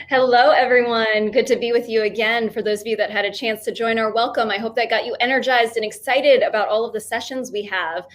Hello, everyone. Good to be with you again. For those of you that had a chance to join our welcome, I hope that got you energized and excited about all of the sessions we have.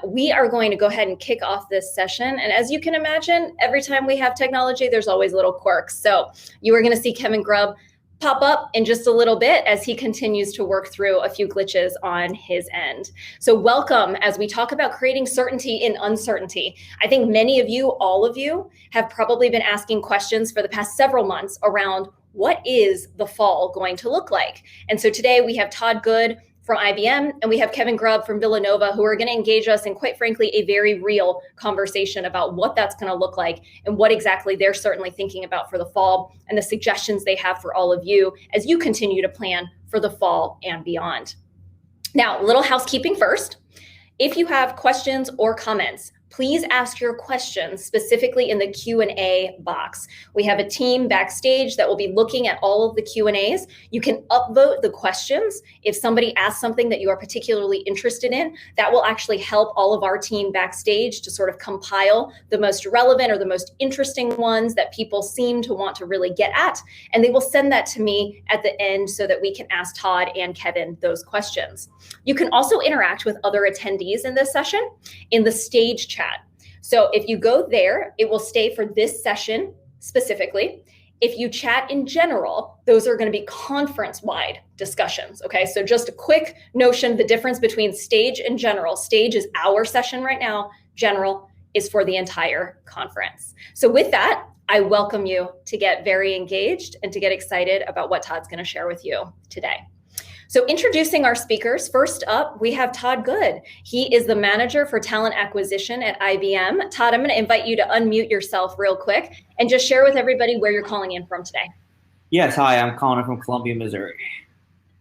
We are going to go ahead and kick off this session. And as you can imagine, every time we have technology, there's always little quirks. So you are going to see Kevin Grubb pop up in just a little bit as he continues to work through a few glitches on his end. So welcome as we talk about creating certainty in uncertainty. I think many of you, all of you, have probably been asking questions for the past several months around what is the fall going to look like? And so today we have Todd Good from IBM, and we have Kevin Grubb from Villanova, who are going to engage us in, quite frankly, a very real conversation about what that's going to look like and what exactly they're certainly thinking about for the fall and the suggestions they have for all of you as you continue to plan for the fall and beyond. Now, a little housekeeping first. If you have questions or comments, please ask your questions specifically in the Q&A box. We have a team backstage that will be looking at all of the Q&As. You can upvote the questions. If somebody asks something that you are particularly interested in, that will actually help all of our team backstage to sort of compile the most relevant or the most interesting ones that people seem to want to really get at. And they will send that to me at the end so that we can ask Todd and Kevin those questions. You can also interact with other attendees in this session in the stage chat. So if you go there, it will stay for this session specifically. If you chat in general, those are going to be conference-wide discussions, okay? So just a quick notion, the difference between stage and general. Stage is our session right now. General is for the entire conference. So with that, I welcome you to get very engaged and to get excited about what Todd's going to share with you today. So introducing our speakers, first up, we have Todd Good. He is the manager for talent acquisition at IBM. Todd, I'm going to invite you to unmute yourself real quick and just share with everybody where you're calling in from today. Yes, hi, I'm calling from Columbia, Missouri.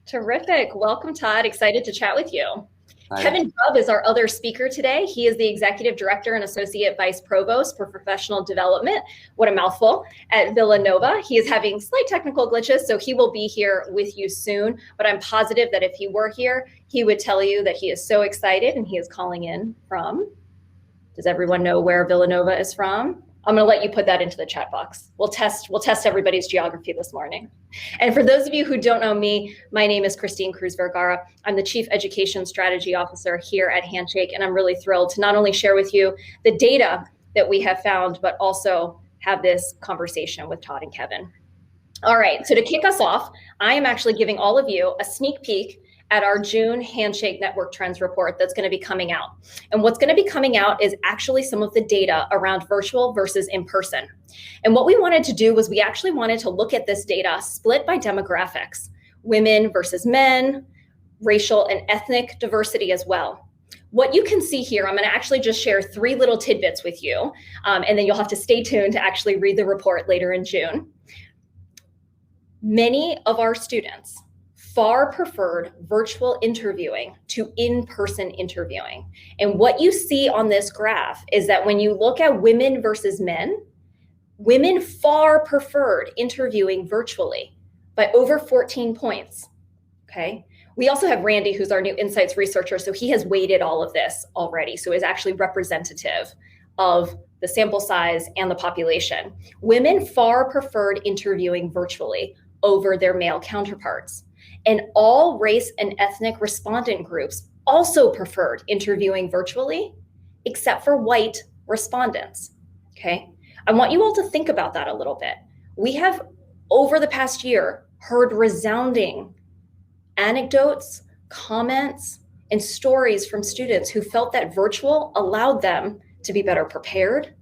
Terrific. Welcome, Todd. Excited to chat with you. Hi. Kevin Grubb is our other speaker today. He is the Executive Director and Associate Vice Provost for Professional Development, what a mouthful, at Villanova. He is having slight technical glitches, so he will be here with you soon. But I'm positive that if he were here, he would tell you that he is so excited and he is calling in from, does everyone know where Villanova is from? I'm going to let you put that into the chat box. We'll test everybody's geography this morning. And for those of you who don't know me, my name is Christine Cruz Vergara. I'm the Chief Education Strategy Officer here at Handshake, and I'm really thrilled to not only share with you the data that we have found, but also have this conversation with Todd and Kevin. All right, so to kick us off, I am actually giving all of you a sneak peek at our June Handshake Network Trends report that's going to be coming out. And what's going to be coming out is actually some of the data around virtual versus in-person. And what we wanted to do was we actually wanted to look at this data split by demographics, women versus men, racial and ethnic diversity as well. What you can see here, I'm going to actually just share 3 little tidbits with you, and then you'll have to stay tuned to actually read the report later in June. Many of our students far preferred virtual interviewing to in-person interviewing. And what you see on this graph is that when you look at women versus men, women far preferred interviewing virtually by over 14 points, okay? We also have Randy, who's our new insights researcher, so he has weighted all of this already, so is actually representative of the sample size and the population. Women far preferred interviewing virtually over their male counterparts. And all race and ethnic respondent groups also preferred interviewing virtually, except for white respondents, okay? I want you all to think about that a little bit. We have, over the past year, heard resounding anecdotes, comments, and stories from students who felt that virtual allowed them to be better prepared,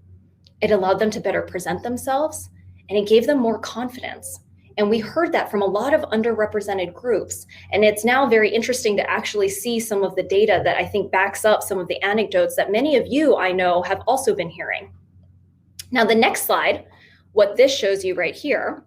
it allowed them to better present themselves, and it gave them more confidence. And we heard that from a lot of underrepresented groups. And it's now very interesting to actually see some of the data that I think backs up some of the anecdotes that many of you I know have also been hearing. Now, the next slide, what this shows you right here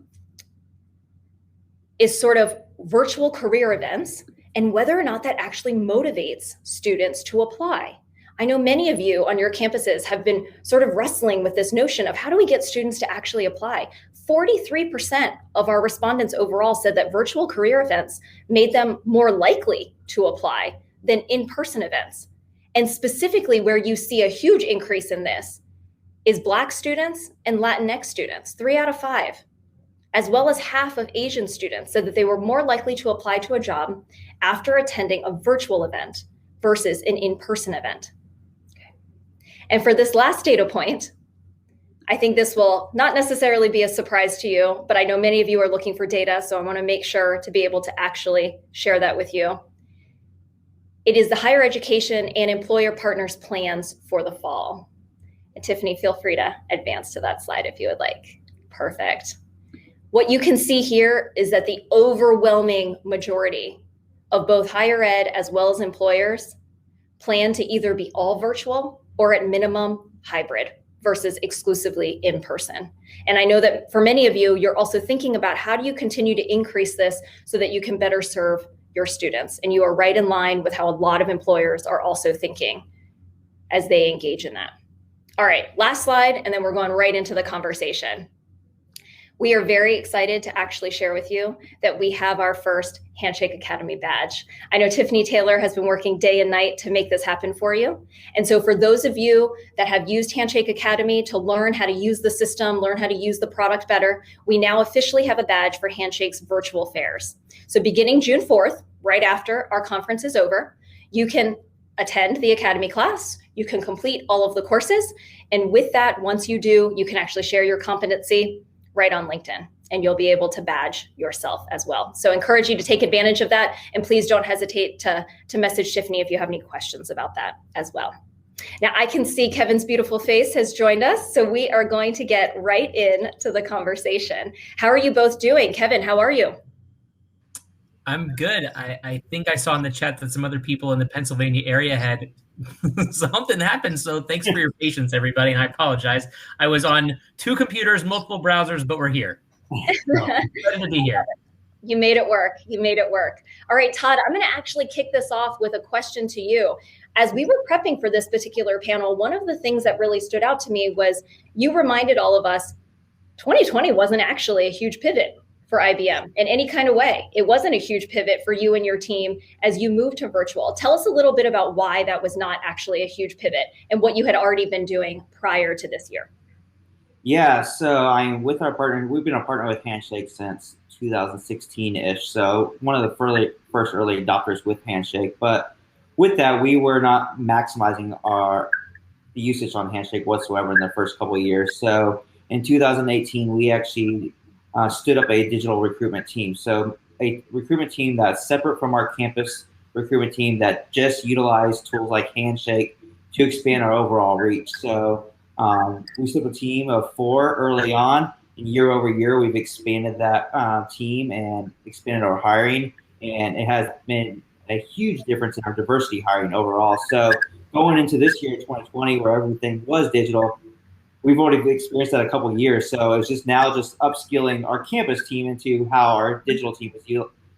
is sort of virtual career events and whether or not that actually motivates students to apply. I know many of you on your campuses have been sort of wrestling with this notion of how do we get students to actually apply? 43% of our respondents overall said that virtual career events made them more likely to apply than in-person events. And specifically where you see a huge increase in this is Black students and Latinx students, 3 out of 5. as well as half of Asian students said that they were more likely to apply to a job after attending a virtual event versus an in-person event. Okay. And for this last data point, I think this will not necessarily be a surprise to you, but I know many of you are looking for data, so I want to make sure to be able to actually share that with you. It is the higher education and employer partners plans for the fall. And Tiffany, feel free to advance to that slide if you would like. Perfect. What you can see here is that the overwhelming majority of both higher ed as well as employers plan to either be all virtual or at minimum hybrid versus exclusively in person. And I know that for many of you, you're also thinking about how do you continue to increase this so that you can better serve your students. And you are right in line with how a lot of employers are also thinking as they engage in that. All right, last slide, and then we're going right into the conversation. We are very excited to actually share with you that we have our first Handshake Academy badge. I know Tiffany Taylor has been working day and night to make this happen for you. And so for those of you that have used Handshake Academy to learn how to use the system, learn how to use the product better, we now officially have a badge for Handshake's virtual fairs. So beginning June 4th, right after our conference is over, you can attend the Academy class, you can complete all of the courses, and with that, once you do, you can actually share your competency right on LinkedIn, and you'll be able to badge yourself as well. So encourage you to take advantage of that, and please don't hesitate to message Tiffany if you have any questions about that as well. Now I can see Kevin's beautiful face has joined us, so we are going to get right into the conversation. How are you both doing? Kevin, how are you? I'm good. I think I saw in the chat that some other people in the Pennsylvania area had something happened. So thanks for your patience, everybody. And I apologize. I was on 2 computers, multiple browsers, but we're here. So, excited to be here. You made it work. You made it work. All right, Todd, I'm going to actually kick this off with a question to you. As we were prepping for this particular panel, one of the things that really stood out to me was you reminded all of us 2020 wasn't actually a huge pivot for IBM in any kind of way. It wasn't a huge pivot for you and your team as you moved to virtual. Tell us a little bit about why that was not actually a huge pivot and what you had already been doing prior to this year. Yeah, so I'm with our partner. We've been a partner with Handshake since 2016-ish. So one of the first early adopters with Handshake. But with that, we were not maximizing the usage on Handshake whatsoever in the first couple of years. So in 2018, we actually stood up a digital recruitment team. So a recruitment team that's separate from our campus recruitment team that just utilized tools like Handshake to expand our overall reach. So we set up a team of 4 early on, and year over year, we've expanded that team and expanded our hiring, and it has been a huge difference in our diversity hiring overall. So going into this year, 2020, where everything was digital, we've already experienced that a couple of years. So it's just now just upskilling our campus team into how our digital team was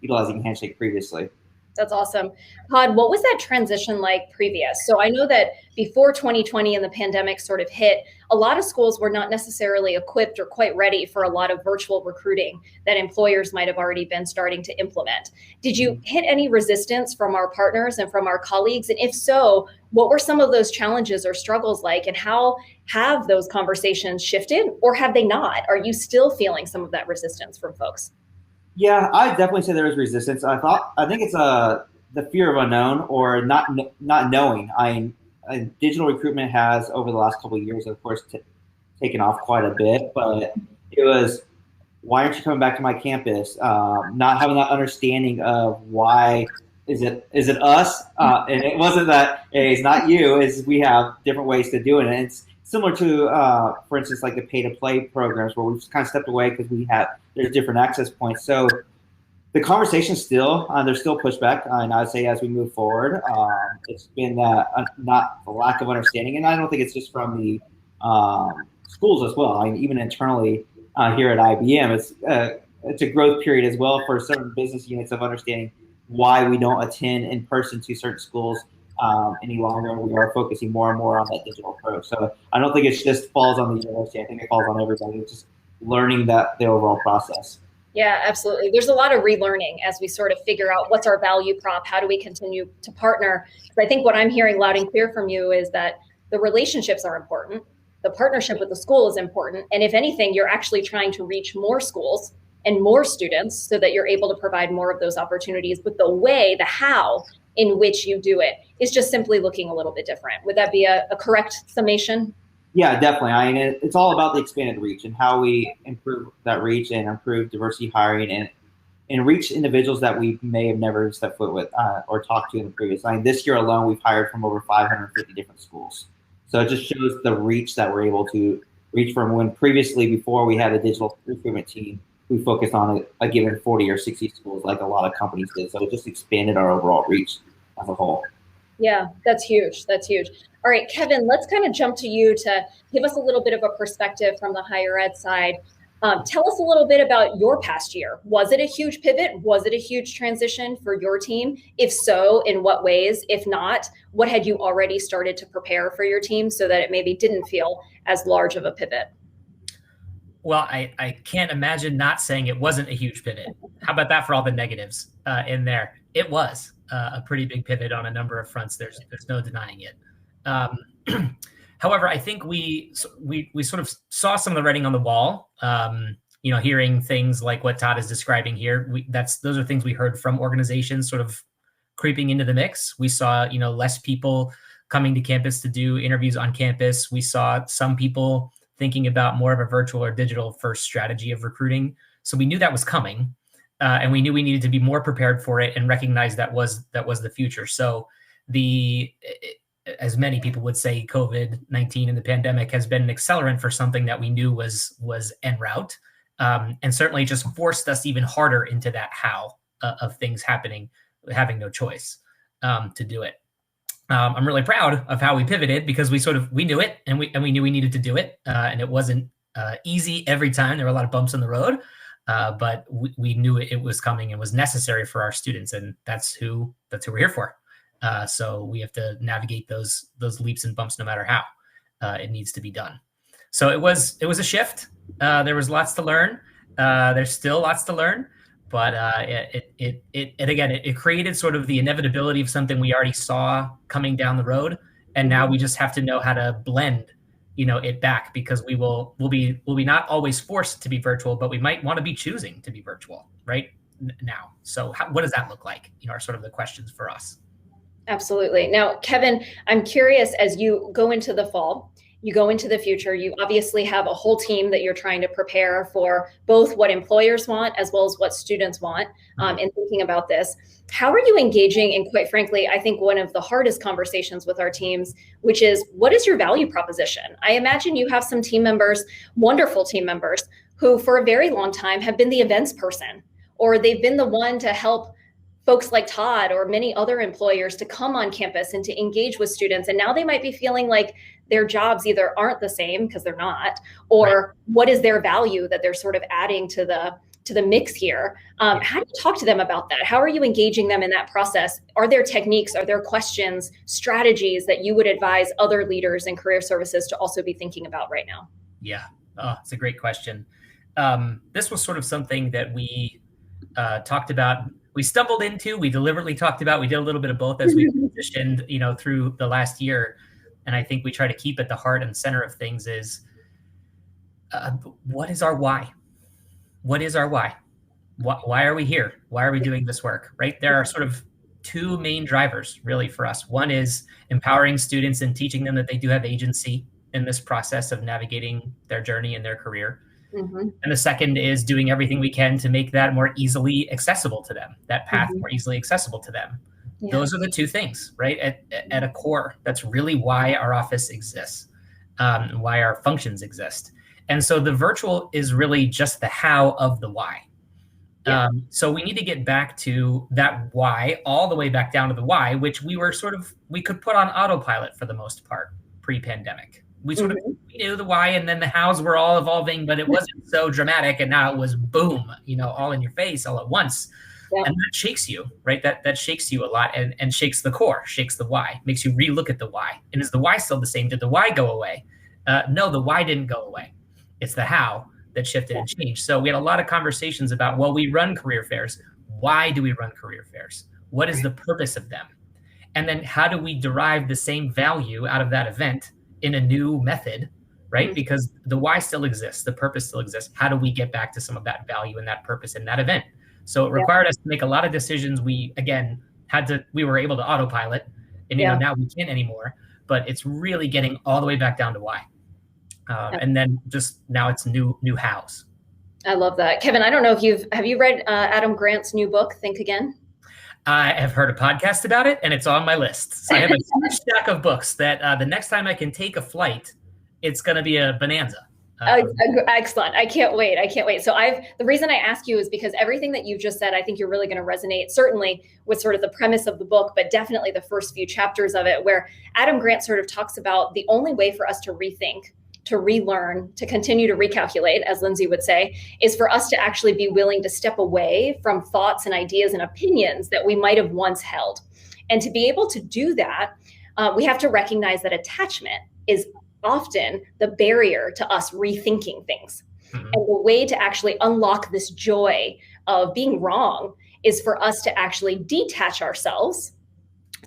utilizing Handshake previously. That's awesome. Todd, what was that transition like previous? So I know that before 2020 and the pandemic sort of hit, a lot of schools were not necessarily equipped or quite ready for a lot of virtual recruiting that employers might have already been starting to implement. Did you hit any resistance from our partners and from our colleagues? And if so, what were some of those challenges or struggles like, and how have those conversations shifted, or have they not? Are you still feeling some of that resistance from folks? Yeah, I definitely say there is resistance. I think it's the fear of unknown or not knowing. Digital recruitment has over the last couple of years, of course, taken off quite a bit. But it was, why aren't you coming back to my campus? Not having that understanding of why is it us? And it wasn't that, hey, it's not you. Is we have different ways to do it. And it's similar to, for instance, like the pay-to-play programs where we've kind of stepped away because there's different access points. So the conversation there's still pushback, and I would say as we move forward, it's been not the lack of understanding, and I don't think it's just from the schools as well. I mean, even internally here at IBM, it's a growth period as well for certain business units of understanding why we don't attend in person to certain schools any longer. We are focusing more and more on that digital approach. So I don't think it just falls on the university. I think it falls on everybody. It's just learning the overall process. Yeah, absolutely. There's a lot of relearning as we sort of figure out what's our value prop, how do we continue to partner. I think what I'm hearing loud and clear from you is that the relationships are important. The partnership with the school is important. And if anything, you're actually trying to reach more schools and more students so that you're able to provide more of those opportunities. But the way, the how in which you do it is just simply looking a little bit different. Would that be a correct summation? Yeah, definitely. I mean, it's all about the expanded reach and how we improve that reach and improve diversity hiring and reach individuals that we may have never set foot with or talked to in the previous. I mean, this year alone, we've hired from over 550 different schools. So it just shows the reach that we're able to reach from when previously, before we had a digital recruitment team, we focused on a given 40 or 60 schools like a lot of companies did. So it just expanded our overall reach as a whole. Yeah, that's huge. That's huge. All right, Kevin, let's kind of jump to you to give us a little bit of a perspective from the higher ed side. Tell us a little bit about your past year. Was it a huge pivot? Was it a huge transition for your team? If so, in what ways? If not, what had you already started to prepare for your team so that it maybe didn't feel as large of a pivot? Well, I can't imagine not saying it wasn't a huge pivot. How about that for all the negatives in there? It was a pretty big pivot on a number of fronts. There's no denying it. However, I think we sort of saw some of the writing on the wall. Hearing things like what Todd is describing here, those are things we heard from organizations sort of creeping into the mix. We saw less people coming to campus to do interviews on campus. We saw some people thinking about more of a virtual or digital first strategy of recruiting. So we knew that was coming, and we knew we needed to be more prepared for it and recognize that was the future. So as many people would say, COVID-19 and the pandemic has been an accelerant for something that we knew was en route, and certainly just forced us even harder into that how of things happening, having no choice to do it. I'm really proud of how we pivoted because we knew it and we knew we needed to do it, and it wasn't easy every time. There were a lot of bumps in the road, but we knew it was coming and was necessary for our students, and that's who we're here for. So we have to navigate those leaps and bumps no matter how it needs to be done. So it was a shift. There was lots to learn. There's still lots to learn, but it created sort of the inevitability of something we already saw coming down the road, and now we just have to know how to blend it back, because we'll be not always forced to be virtual, but we might want to be choosing to be virtual right now. So what does that look like? Are sort of the questions for us. Absolutely. Now, Kevin, I'm curious, as you go into the fall, you go into the future, you obviously have a whole team that you're trying to prepare for both what employers want as well as what students want in thinking about this. How are you engaging in, quite frankly, I think one of the hardest conversations with our teams, which is, what is your value proposition? I imagine you have some team members, wonderful team members, who for a very long time have been the events person, or they've been the one to help folks like Todd or many other employers to come on campus and to engage with students. And now they might be feeling like their jobs either aren't the same because they're not, or right. What is their value that they're sort of adding to the mix here? How do you talk to them about that? How are you engaging them in that process? Are there techniques, are there questions, strategies that you would advise other leaders in career services to also be thinking about right now? Yeah, it's a great question. This was sort of something that we talked about. We stumbled into, we deliberately talked about, we did a little bit of both as we transitioned, through the last year. And I think we try to keep at the heart and center of things is, what is our why? What is our why? Why are we here? Why are we doing this work, right? There are sort of two main drivers really for us. One is empowering students and teaching them that they do have agency in this process of navigating their journey and their career. Mm-hmm. And the second is doing everything we can to make that more easily accessible to them, that path more easily accessible to them. Yeah. Those are the two things, right? At a core, that's really why our office exists, why our functions exist. And so the virtual is really just the how of the why. Yeah. So we need to get back to that why, all the way back down to the why, which we could put on autopilot for the most part pre-pandemic. We sort of we knew the why, and then the hows were all evolving, but it wasn't so dramatic. And now it was boom, all in your face all at once. Yeah. And that shakes you, right? That shakes you a lot and shakes the core, shakes the why, makes you relook at the why. And is the why still the same? Did the why go away? No, the why didn't go away. It's the how that shifted and changed. So we had a lot of conversations about, well, we run career fairs. Why do we run career fairs? What is the purpose of them? And then how do we derive the same value out of that event in a new method right? Mm-hmm. Because the why still exists, the purpose still exists. How do we get back to some of that value and that purpose in that event? So it required us to make a lot of decisions. We were able to autopilot, and now we can't anymore. But it's really getting all the way back down to why, and then just now it's new hows. I love that, Kevin. I don't know if have you read Adam Grant's new book, Think Again? I have heard a podcast about it, and it's on my list. So I have a huge stack of books that the next time I can take a flight, it's going to be a bonanza. Excellent. I can't wait. So the reason I ask you is because everything that you've just said, I think you're really going to resonate, certainly with sort of the premise of the book, but definitely the first few chapters of it, where Adam Grant sort of talks about the only way for us to rethink, to relearn, to continue to recalculate, as Lindsay would say, is for us to actually be willing to step away from thoughts and ideas and opinions that we might have once held. And to be able to do that, we have to recognize that attachment is often the barrier to us rethinking things. Mm-hmm. And the way to actually unlock this joy of being wrong is for us to actually detach ourselves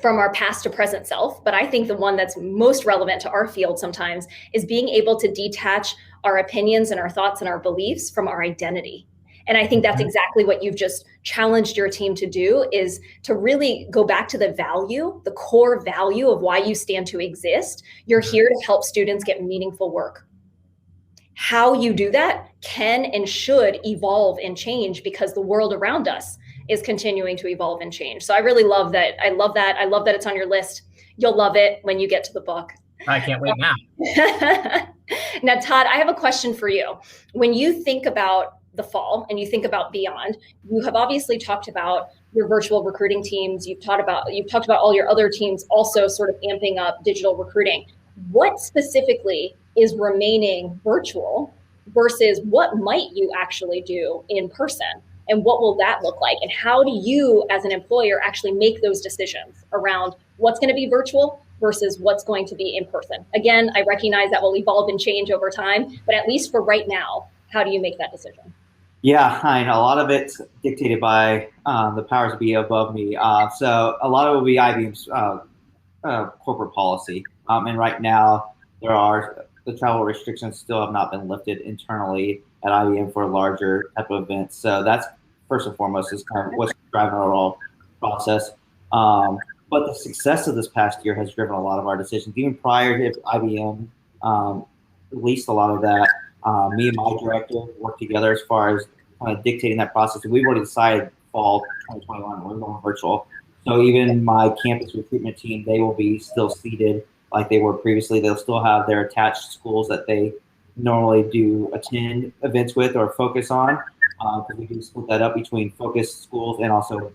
from our past to present self. But I think the one that's most relevant to our field sometimes is being able to detach our opinions and our thoughts and our beliefs from our identity. And I think that's exactly what you've just challenged your team to do, is to really go back to the value, the core value of why you stand to exist. You're here to help students get meaningful work. How you do that can and should evolve and change because the world around us is continuing to evolve and change. So I really love that. I love that it's on your list. You'll love it when you get to the book. I can't wait now. Now, Todd, I have a question for you. When you think about the fall and you think about beyond, you have obviously talked about your virtual recruiting teams. You've talked about all your other teams also sort of amping up digital recruiting. What specifically is remaining virtual versus what might you actually do in person? And what will that look like? And how do you, as an employer, actually make those decisions around what's going to be virtual versus what's going to be in person? Again, I recognize that will evolve and change over time, but at least for right now, how do you make that decision? Yeah, I know a lot of it's dictated by the powers that be above me. So a lot of it will be IBM's corporate policy. And right now, the travel restrictions still have not been lifted internally at IBM for larger type of events. So that's first and foremost is kind of what's driving our overall process. But the success of this past year has driven a lot of our decisions. Even prior to IBM released a lot of that, me and my director worked together as far as kind of dictating that process. And we've already decided fall 2021, we're going virtual. So even my campus recruitment team, they will be still seated like they were previously. They'll still have their attached schools that they normally do attend events with or focus on, because we can split that up between focused schools and also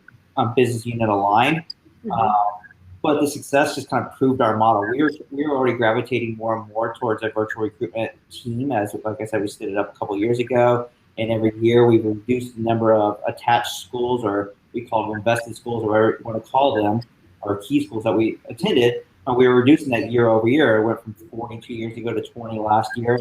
business unit aligned. Mm-hmm. But the success just kind of proved our model. We were already gravitating more and more towards a virtual recruitment team, as like I said, we stood it up a couple of years ago. And every year we've reduced the number of attached schools, or we call them invested schools, or whatever you want to call them, or key schools that we attended. And we were reducing that year over year. It went from 42 years ago to 20 last year.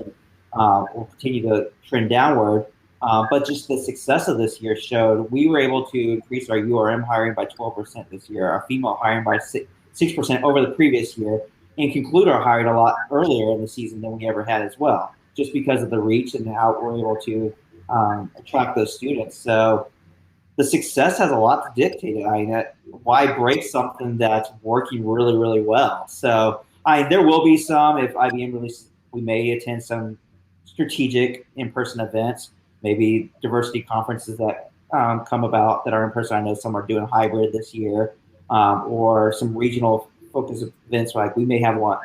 We'll continue to trend downward. But just the success of this year showed we were able to increase our URM hiring by 12% this year, our female hiring by 6% over the previous year, and conclude our hiring a lot earlier in the season than we ever had as well, just because of the reach and how we're able to attract those students. So the success has a lot to dictate it. Why break something that's working really, really well? So there will be some, if IBM releases, we may attend some strategic in-person events, maybe diversity conferences that come about that are in person. I know some are doing hybrid this year, or some regional focus events. Like we may have one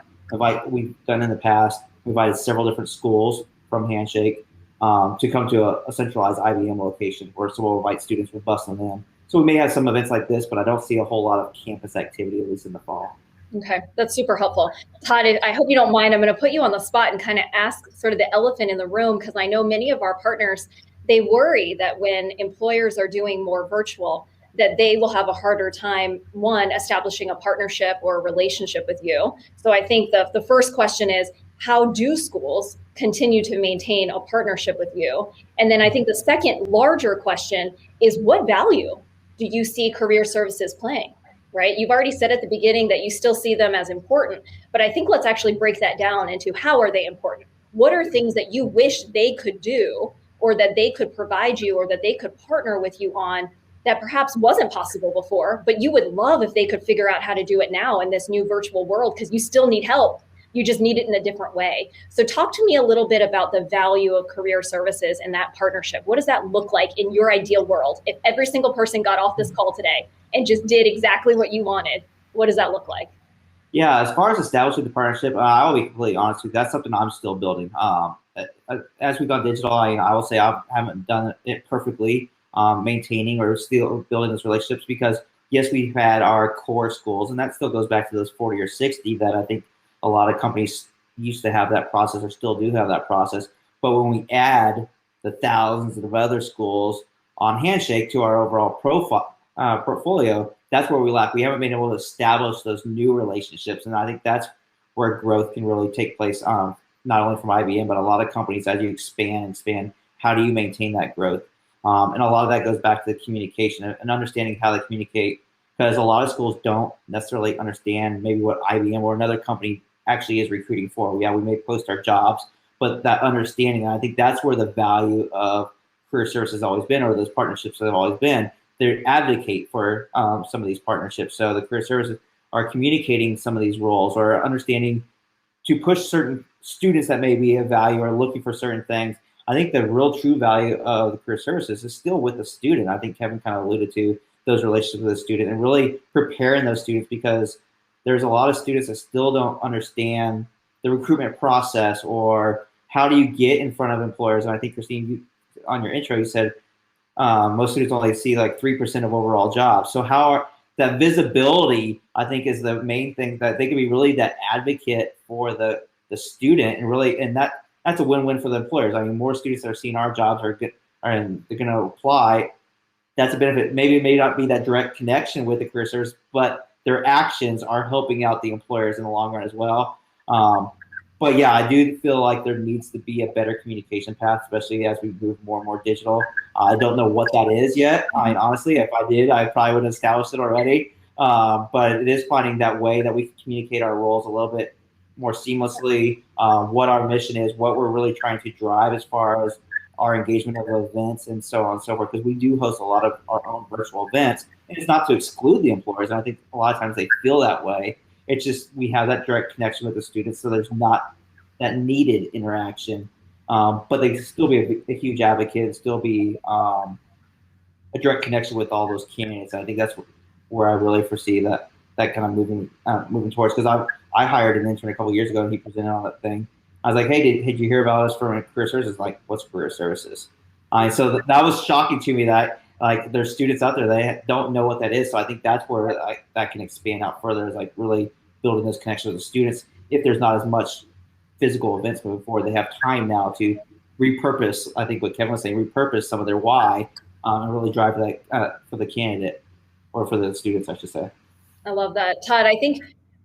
we've done in the past. We invited several different schools from Handshake to come to a centralized IBM location, where so we'll invite students with busing them. So we may have some events like this, but I don't see a whole lot of campus activity, at least in the fall. Okay, that's super helpful. Todd, I hope you don't mind. I'm going to put you on the spot and kind of ask sort of the elephant in the room, because I know many of our partners, they worry that when employers are doing more virtual, that they will have a harder time, one, establishing a partnership or a relationship with you. So I think the first question is, how do schools continue to maintain a partnership with you? And then I think the second larger question is, what value do you see career services playing? Right? You've already said at the beginning that you still see them as important, but I think let's actually break that down into how are they important? what are things that you wish they could do, or that they could provide you, or that they could partner with you on, that perhaps wasn't possible before, but you would love if they could figure out how to do it now in this new virtual world, because you still need help. You just need it in a different way. So talk to me a little bit about the value of career services and that partnership. What does that look like in your ideal world? If every single person got off this call today and just did exactly what you wanted, what does that look like? Yeah, as far as establishing the partnership, I'll be completely honest with you. That's something I'm still building. As we've gone digital, I will say I haven't done it perfectly, maintaining or still building those relationships, because yes, we've had our core schools, and that still goes back to those 40 or 60 that I think a lot of companies used to have that process or still do have that process. But when we add the thousands of other schools on Handshake to our overall portfolio, that's where we lack. We haven't been able to establish those new relationships. And I think that's where growth can really take place, not only from IBM, but a lot of companies. As you expand, how do you maintain that growth? And a lot of that goes back to the communication and understanding how they communicate, because a lot of schools don't necessarily understand maybe what IBM or another company actually is recruiting for. Yeah, we may post our jobs, but that understanding, and I think that's where the value of career services has always been, or those partnerships have always been. They advocate for some of these partnerships. So the career services are communicating some of these roles, or understanding to push certain students that may be of value or looking for certain things. I think the real true value of the career services is still with the student. I think Kevin kind of alluded to those relationships with the student and really preparing those students, because there's a lot of students that still don't understand the recruitment process, or how do you get in front of employers. And I think, Christine, on your intro, you said most students only see like 3% of overall jobs. So that visibility, I think, is the main thing, that they can be really that advocate for the student, and that's a win-win for the employers. I mean, more students that are seeing our jobs and they're going to apply. That's a benefit. Maybe it may not be that direct connection with the career service, but their actions are helping out the employers in the long run as well. But yeah, I do feel like there needs to be a better communication path, especially as we move more and more digital. I don't know what that is yet. I mean, honestly, if I did, I probably would have established it already. But it is finding that way that we can communicate our roles a little bit more seamlessly, what our mission is, what we're really trying to drive as far as our engagement of events and so on and so forth, because we do host a lot of our own virtual events. And it's not to exclude the employers. And I think a lot of times they feel that way. It's just we have that direct connection with the students, so there's not that needed interaction. But they can still be a huge advocate and still be a direct connection with all those candidates. And I think that's where I really foresee that kind of moving towards. Because I hired an intern a couple of years ago, and he presented on that thing. I was like, hey, did you hear about us from career services? Like, what's career services? So that was shocking to me, that like there's students out there that don't know what that is. So I think that's where that can expand out further, is like really building those connections with the students. If there's not as much physical events moving forward, they have time now to repurpose, I think what Kevin was saying, repurpose some of their why, and really drive that for the candidate, or for the students, I should say. I love that. Todd, I think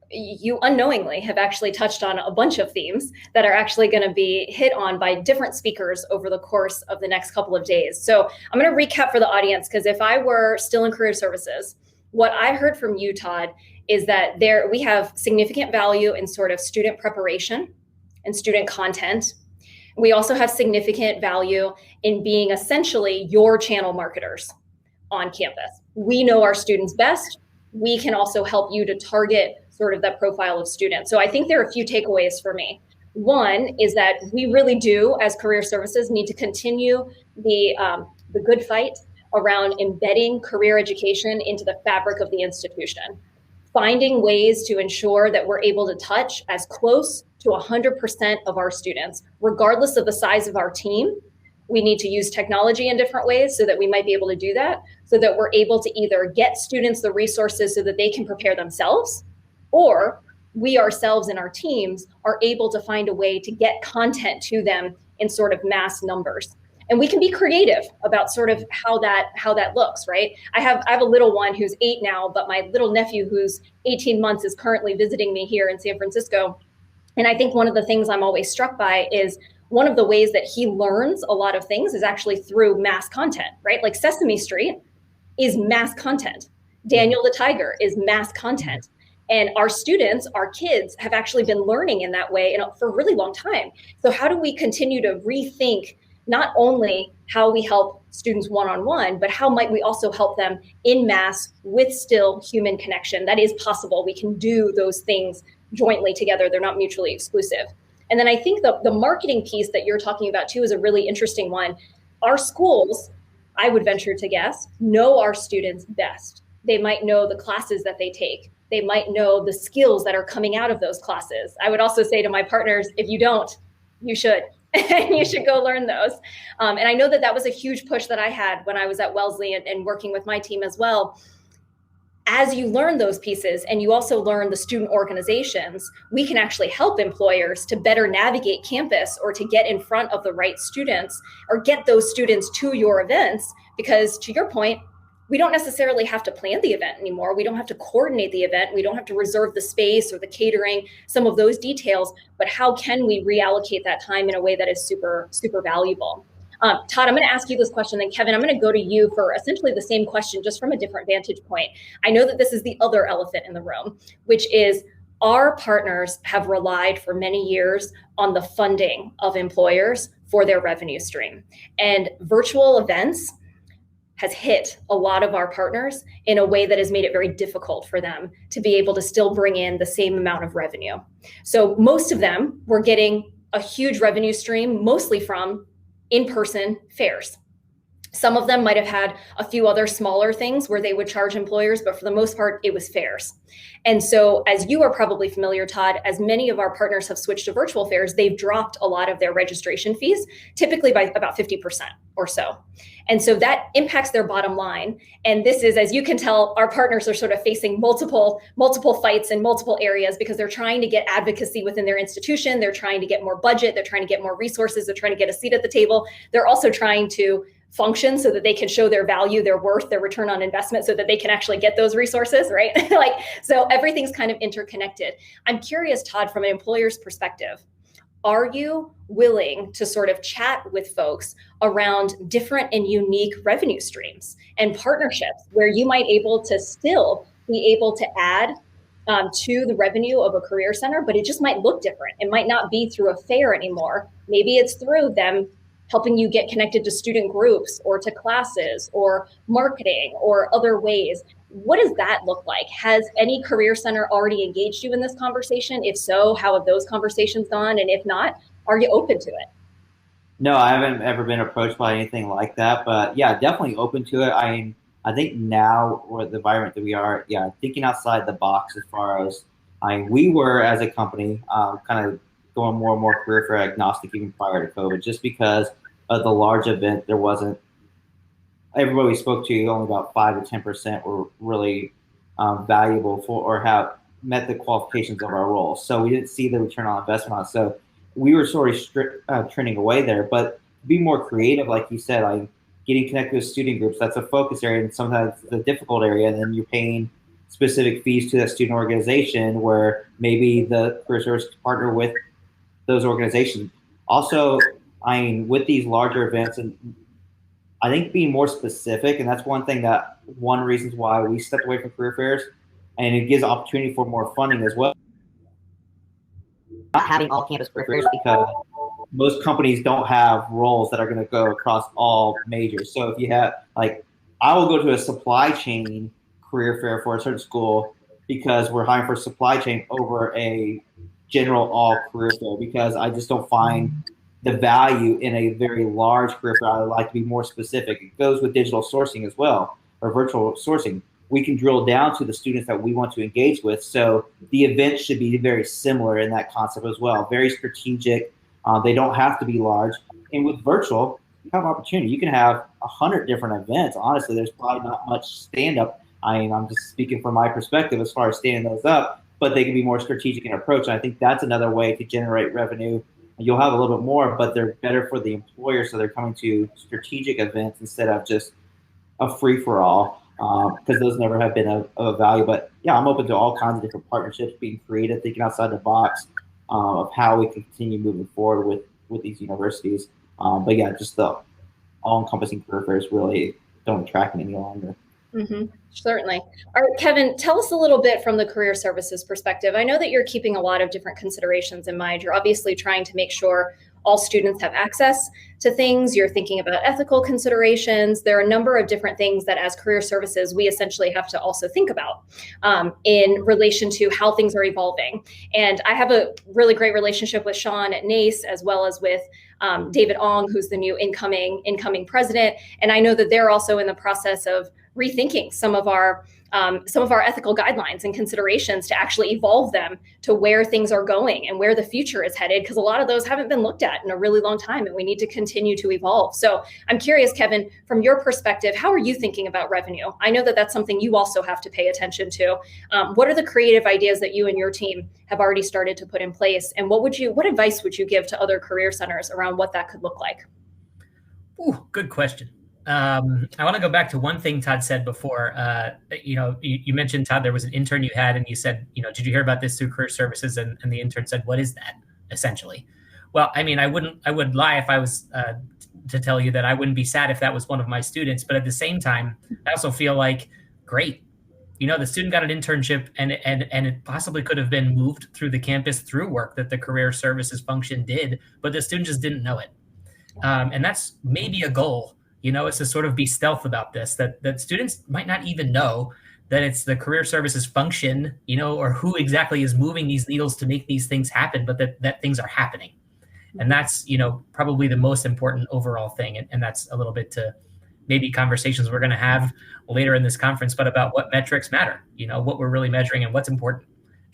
you unknowingly have actually touched on a bunch of themes that are actually going to be hit on by different speakers over the course of the next couple of days. So I'm going to recap for the audience, because if I were still in career services, what I heard from you, Todd, is that we have significant value in sort of student preparation and student content. We also have significant value in being essentially your channel marketers on campus. We know our students best. We can also help you to target sort of that profile of students. So I think there are a few takeaways for me. One is that we really do, as career services, need to continue the good fight around embedding career education into the fabric of the institution, finding ways to ensure that we're able to touch as close to 100% of our students, regardless of the size of our team. We need to use technology in different ways so that we might be able to do that, so that we're able to either get students the resources so that they can prepare themselves, or we ourselves and our teams are able to find a way to get content to them in sort of mass numbers. And we can be creative about sort of how that looks, right? I have a little one who's 8 now, but my little nephew who's 18 months is currently visiting me here in San Francisco. And I think one of the things I'm always struck by is one of the ways that he learns a lot of things is actually through mass content, right? Like Sesame Street is mass content. Daniel the Tiger is mass content. And our students, our kids have actually been learning in that way for a really long time. So how do we continue to rethink not only how we help students one-on-one, but how might we also help them in mass with still human connection? That is possible. We can do those things jointly together. They're not mutually exclusive. And then I think the marketing piece that you're talking about too is a really interesting one. Our schools, I would venture to guess, know our students best. They might know the classes that they take. They might know the skills that are coming out of those classes. I would also say to my partners, if you don't, you should. You should go learn those. And I know that was a huge push that I had when I was at Wellesley and working with my team as well. As you learn those pieces and you also learn the student organizations, we can actually help employers to better navigate campus or to get in front of the right students or get those students to your events. Because to your point, we don't necessarily have to plan the event anymore. We don't have to coordinate the event. We don't have to reserve the space or the catering, some of those details, but how can we reallocate that time in a way that is super, super valuable? Todd, I'm going to ask you this question, then Kevin, I'm going to go to you for essentially the same question, just from a different vantage point. I know that this is the other elephant in the room, which is our partners have relied for many years on the funding of employers for their revenue stream. And virtual events has hit a lot of our partners in a way that has made it very difficult for them to be able to still bring in the same amount of revenue. So most of them were getting a huge revenue stream, mostly from in-person fairs. Some of them might have had a few other smaller things where they would charge employers, but for the most part, it was fairs. And so, as you are probably familiar, Todd, as many of our partners have switched to virtual fairs, they've dropped a lot of their registration fees, typically by about 50% or so. And so that impacts their bottom line. And this is, as you can tell, our partners are sort of facing multiple fights in multiple areas because they're trying to get advocacy within their institution. They're trying to get more budget. They're trying to get more resources. They're trying to get a seat at the table. They're also trying to function so that they can show their value, their worth, their return on investment so that they can actually get those resources, right? So everything's kind of interconnected. I'm curious, Todd, from an employer's perspective, are you willing to sort of chat with folks around different and unique revenue streams and partnerships where you might still be able to add to the revenue of a career center, but it just might look different. It might not be through a fair anymore. Maybe it's through them helping you get connected to student groups or to classes or marketing or other ways. What does that look like? Has any career center already engaged you in this conversation? If so, how have those conversations gone? And if not, are you open to it? No, I haven't ever been approached by anything like that, but yeah, definitely open to it. I think now, or the environment that we are, thinking outside the box as far as, we were as a company kind of going more and more career fair agnostic even prior to COVID, just because of the large event. There wasn't, everybody we spoke to, only about 5 to 10% were really valuable for or have met the qualifications of our role. So we didn't see the return on investment on it. So we were sort of trending away there, but be more creative, like you said, like getting connected with student groups. That's a focus area, and sometimes it's a difficult area. And then you're paying specific fees to that student organization where maybe the career service partner with those organizations. Also, with these larger events, and I think being more specific, and that's one reasons why we stepped away from career fairs, and it gives opportunity for more funding as well. Not having all campus career fairs because most companies don't have roles that are going to go across all majors. So if you have, I will go to a supply chain career fair for a certain school because we're hiring for supply chain over a general all career fair, because I just don't find the value in a very large career fair. I like to be more specific. It goes with digital sourcing as well, or virtual sourcing. We can drill down to the students that we want to engage with. So the event should be very similar in that concept as well. Very strategic. They don't have to be large. And with virtual, you have opportunity. You can have 100 different events. Honestly, there's probably not much stand-up. I'm just speaking from my perspective as far as standing those up, but they can be more strategic in approach. And I think that's another way to generate revenue. You'll have a little bit more, but they're better for the employer. So they're coming to strategic events instead of just a free-for-all, because those never have been of value. But yeah, I'm open to all kinds of different partnerships, being creative, thinking outside the box of how we can continue moving forward with these universities. But yeah, just the all-encompassing career fairs really don't attract me any longer. Certainly. All right, Kevin, tell us a little bit from the career services perspective. I know that you're keeping a lot of different considerations in mind. You're obviously trying to make sure all students have access to things. You're thinking about ethical considerations. There are a number of different things that, as career services, we essentially have to also think about in relation to how things are evolving. And I have a really great relationship with Sean at NACE, as well as with David Ong, who's the new incoming president. And I know that they're also in the process of rethinking some of our ethical guidelines and considerations to actually evolve them to where things are going and where the future is headed, because a lot of those haven't been looked at in a really long time, and we need to continue to evolve. So I'm curious, Kevin, from your perspective, how are you thinking about revenue? I know that that's something you also have to pay attention to. What are the creative ideas that you and your team have already started to put in place, and what advice would you give to other career centers around what that could look like? Ooh, good question. I want to go back to one thing Todd said before. You mentioned, Todd, there was an intern you had, and you said, did you hear about this through career services? And the intern said, what is that, essentially? Well, I mean, I would lie if I was to tell you that I wouldn't be sad if that was one of my students. But at the same time, I also feel like, great. The student got an internship, and it possibly could have been moved through the campus through work that the career services function did, but the student just didn't know it. And that's maybe a goal. It's to sort of be stealth about this, that students might not even know that it's the career services function, or who exactly is moving these needles to make these things happen, but that things are happening. And that's, probably the most important overall thing. And that's a little bit to maybe conversations we're going to have later in this conference, but about what metrics matter, what we're really measuring and what's important.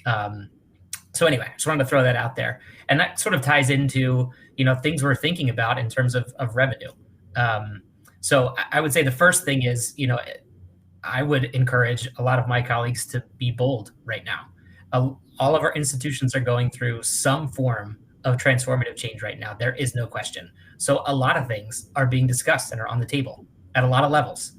So anyway, I just wanted to throw that out there. And that sort of ties into, things we're thinking about in terms of revenue. So I would say the first thing is, I would encourage a lot of my colleagues to be bold right now. All of our institutions are going through some form of transformative change right now. There is no question. So a lot of things are being discussed and are on the table at a lot of levels.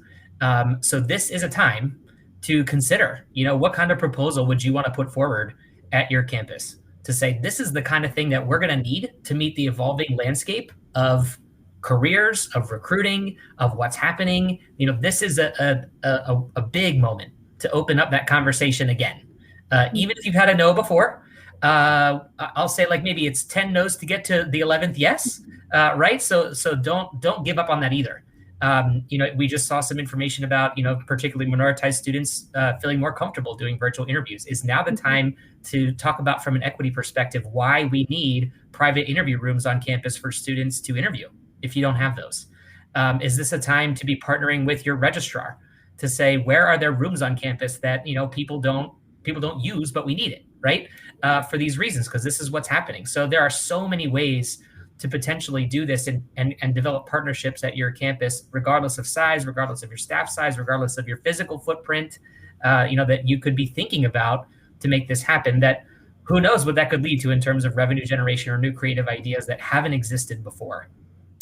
So this is a time to consider, what kind of proposal would you want to put forward at your campus to say, this is the kind of thing that we're going to need to meet the evolving landscape of careers, of recruiting, of what's happening. This is a big moment to open up that conversation again. Even if you've had a no before, I'll say like maybe it's 10 no's to get to the 11th yes, right? So don't give up on that either. We just saw some information about, particularly minoritized students feeling more comfortable doing virtual interviews. Is now the time to talk about, from an equity perspective, why we need private interview rooms on campus for students to interview if you don't have those. Is this a time to be partnering with your registrar to say, where are there rooms on campus that, people don't use, but we need it, right? For these reasons, because this is what's happening. So there are so many ways to potentially do this and develop partnerships at your campus, regardless of size, regardless of your staff size, regardless of your physical footprint, that you could be thinking about to make this happen. That who knows what that could lead to in terms of revenue generation or new creative ideas that haven't existed before.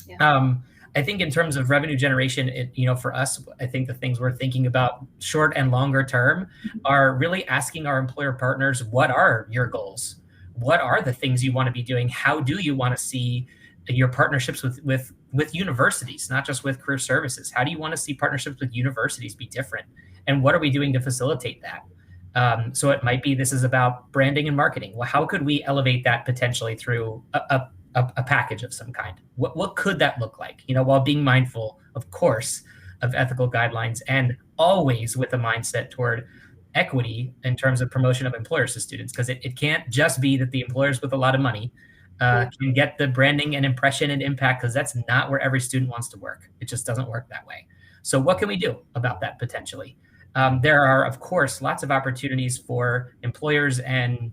Yeah. I think in terms of revenue generation, for us, I think the things we're thinking about short and longer term are really asking our employer partners, what are your goals? What are the things you want to be doing? How do you want to see your partnerships with universities, not just with career services? How do you want to see partnerships with universities be different? And what are we doing to facilitate that? So it might be, this is about branding and marketing. Well, how could we elevate that potentially through a package of some kind? What could that look like? While being mindful, of course, of ethical guidelines, and always with a mindset toward equity in terms of promotion of employers to students, because it can't just be that the employers with a lot of money can get the branding and impression and impact, because that's not where every student wants to work. It just doesn't work that way. So what can we do about that potentially? There are, of course, lots of opportunities for employers and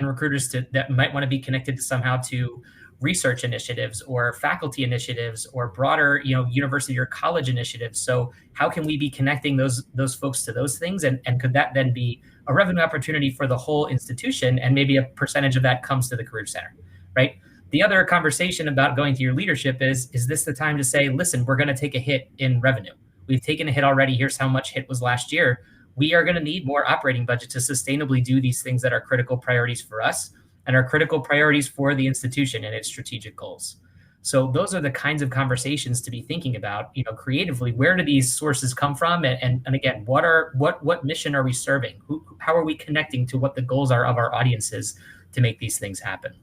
recruiters that might want to be connected somehow to research initiatives or faculty initiatives or broader, university or college initiatives. So how can we be connecting those folks to those things? And could that then be a revenue opportunity for the whole institution? And maybe a percentage of that comes to the Career Center, right? The other conversation about going to your leadership is this the time to say, listen, we're going to take a hit in revenue. We've taken a hit already. Here's how much hit was last year. We are going to need more operating budget to sustainably do these things that are critical priorities for us and are critical priorities for the institution and its strategic goals. So those are the kinds of conversations to be thinking about, creatively. Where do these sources come from? And again, what mission are we serving? How are we connecting to what the goals are of our audiences to make these things happen?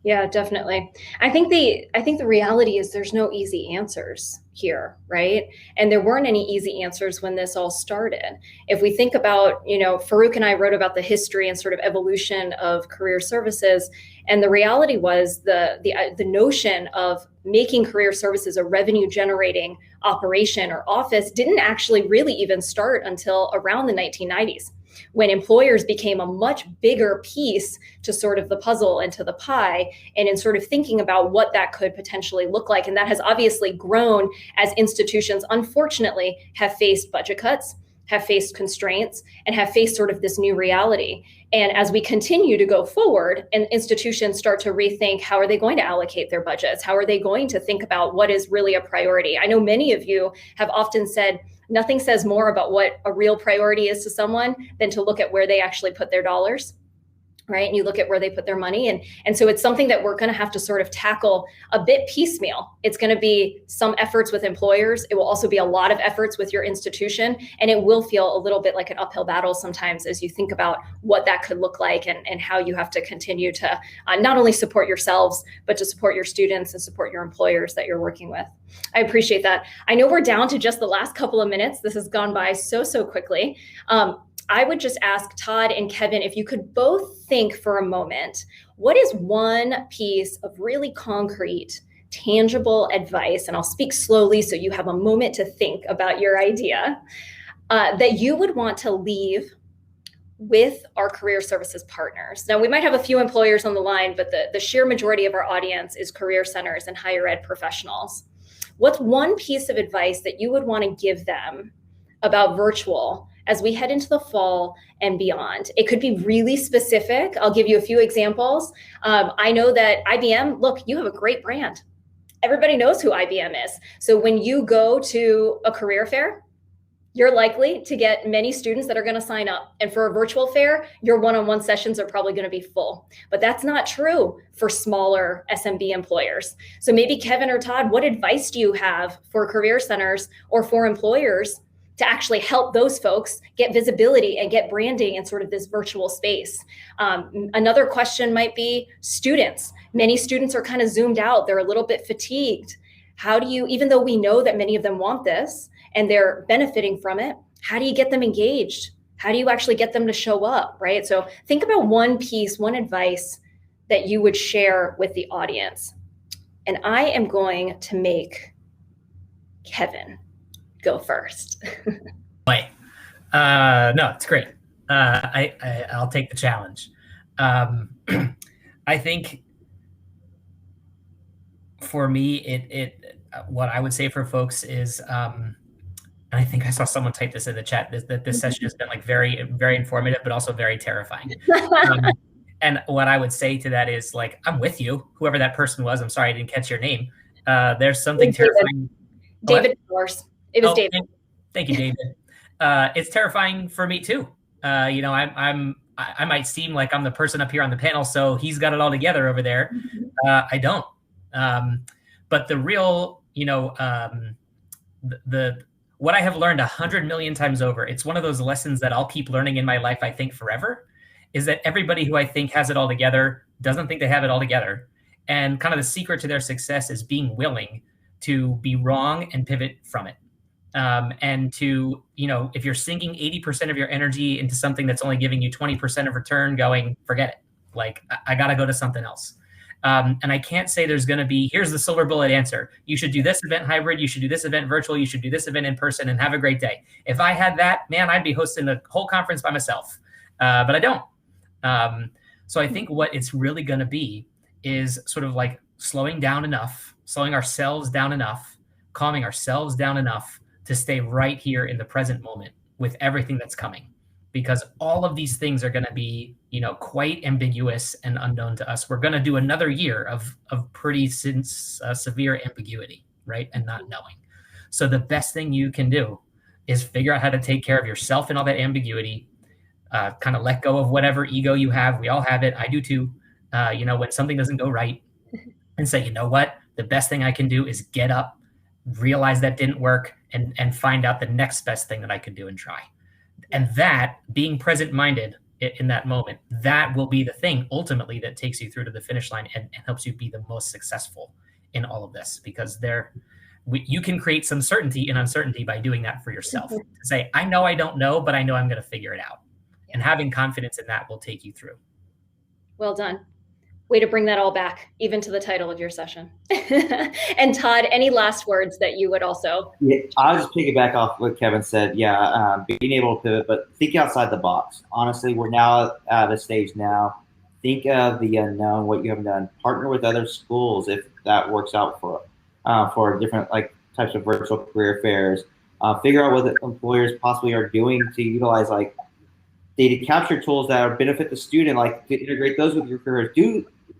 Yeah, definitely. I think the reality is there's no easy answers here, right? And there weren't any easy answers when this all started. If we think about, Farouk and I wrote about the history and sort of evolution of career services, and the reality was the notion of making career services a revenue generating operation or office didn't actually really even start until around the 1990s, when employers became a much bigger piece to sort of the puzzle and to the pie, and in sort of thinking about what that could potentially look like. And that has obviously grown as institutions, unfortunately, have faced budget cuts, have faced constraints, and have faced sort of this new reality. And as we continue to go forward and institutions start to rethink, how are they going to allocate their budgets? How are they going to think about what is really a priority? I know many of you have often said, nothing says more about what a real priority is to someone than to look at where they actually put their dollars, right? And you look at where they put their money. And so it's something that we're going to have to sort of tackle a bit piecemeal. It's going to be some efforts with employers. It will also be a lot of efforts with your institution. And it will feel a little bit like an uphill battle sometimes as you think about what that could look like, and how you have to continue to not only support yourselves, but to support your students and support your employers that you're working with. I appreciate that. I know we're down to just the last couple of minutes. This has gone by so quickly. I would just ask Todd and Kevin if you could both think for a moment, what is one piece of really concrete, tangible advice, and I'll speak slowly so you have a moment to think about your idea, that you would want to leave with our career services partners? Now, we might have a few employers on the line, but the sheer majority of our audience is career centers and higher ed professionals. What's one piece of advice that you would want to give them about virtual as we head into the fall and beyond? It could be really specific. I'll give you a few examples. I know that IBM, look, you have a great brand. Everybody knows who IBM is. So when you go to a career fair, you're likely to get many students that are going to sign up. And for a virtual fair, your one-on-one sessions are probably going to be full. But that's not true for smaller SMB employers. So maybe Kevin or Todd, what advice do you have for career centers or for employers to actually help those folks get visibility and get branding in sort of this virtual space? Another question might be students. Many students are kind of zoomed out. They're a little bit fatigued. How do you, even though we know that many of them want this and they're benefiting from it, how do you get them engaged? How do you actually get them to show up, right? So think about one piece, one advice that you would share with the audience. And I am going to make Kevin go first. Boy, no, it's great. I'll take the challenge. I think for me, it what I would say for folks is, and I think I saw someone type this in the chat, that this session has been like very, very informative, but also very terrifying. And what I would say to that is, like, I'm with you, whoever that person was. I'm sorry I didn't catch your name. There's something terrifying. David, of course. It was David. Thank you, David. It's terrifying for me too. I might seem like I'm the person up here on the panel, so he's got it all together over there. I don't. But the real, what I have learned 100 million times over, it's one of those lessons that I'll keep learning in my life, I think forever, is that everybody who I think has it all together doesn't think they have it all together. And kind of the secret to their success is being willing to be wrong and pivot from it. And to, if you're sinking 80% of your energy into something that's only giving you 20% of return, going, forget it. Like, I got to go to something else. And I can't say there's going to be, here's the silver bullet answer. You should do this event hybrid. You should do this event virtual. You should do this event in person, and have a great day. If I had that, man, I'd be hosting the whole conference by myself. But I don't. So I think what it's really going to be is sort of like slowing ourselves down enough, calming ourselves down enough to stay right here in the present moment with everything that's coming. Because all of these things are going to be, quite ambiguous and unknown to us. We're going to do another year of pretty severe ambiguity, right? And not knowing. So the best thing you can do is figure out how to take care of yourself in all that ambiguity, kind of let go of whatever ego you have. We all have it. I do too. When something doesn't go right, and say, you know what? The best thing I can do is get up, realize that didn't work, and find out the next best thing that I could do and try. And that, being present-minded in that moment, that will be the thing ultimately that takes you through to the finish line and helps you be the most successful in all of this, because you can create some certainty in uncertainty by doing that for yourself. To say, I know I don't know, but I know I'm going to figure it out. And having confidence in that will take you through. Well done. Way to bring that all back, even to the title of your session. And Todd, any last words that you would also? Yeah, I'll just piggyback off what Kevin said. Yeah, being able to pivot, but think outside the box. Honestly, we're now at a stage now. Think of the unknown, what you haven't done. Partner with other schools if that works out for different types of virtual career fairs. Figure out what the employers possibly are doing to utilize data capture tools that benefit the student, to integrate those with your careers.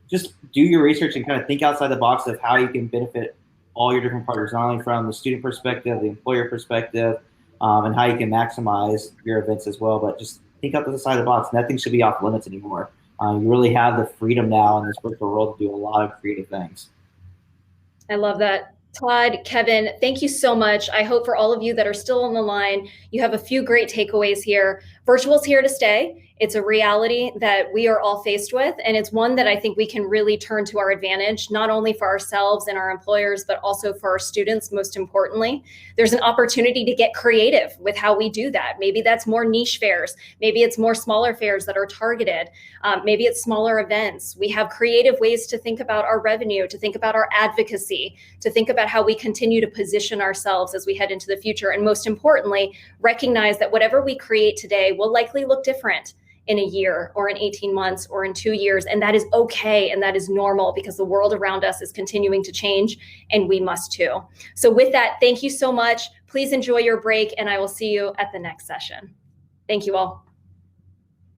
Just do your research and kind of think outside the box of how you can benefit all your different partners, not only from the student perspective, the employer perspective, and how you can maximize your events as well. But just think outside the box. Nothing should be off limits anymore. You really have the freedom now in this virtual world to do a lot of creative things. I love that. Todd, Kevin, thank you so much. I hope for all of you that are still on the line, you have a few great takeaways here. Virtual's here to stay. It's a reality that we are all faced with, and it's one that I think we can really turn to our advantage, not only for ourselves and our employers, but also for our students, most importantly. There's an opportunity to get creative with how we do that. Maybe that's more niche fairs. Maybe it's more smaller fairs that are targeted. Maybe it's smaller events. We have creative ways to think about our revenue, to think about our advocacy, to think about how we continue to position ourselves as we head into the future. And most importantly, recognize that whatever we create today will likely look different in a year or in 18 months or in 2 years. And that is okay. And that is normal because the world around us is continuing to change and we must too. So with that, thank you so much. Please enjoy your break and I will see you at the next session. Thank you all.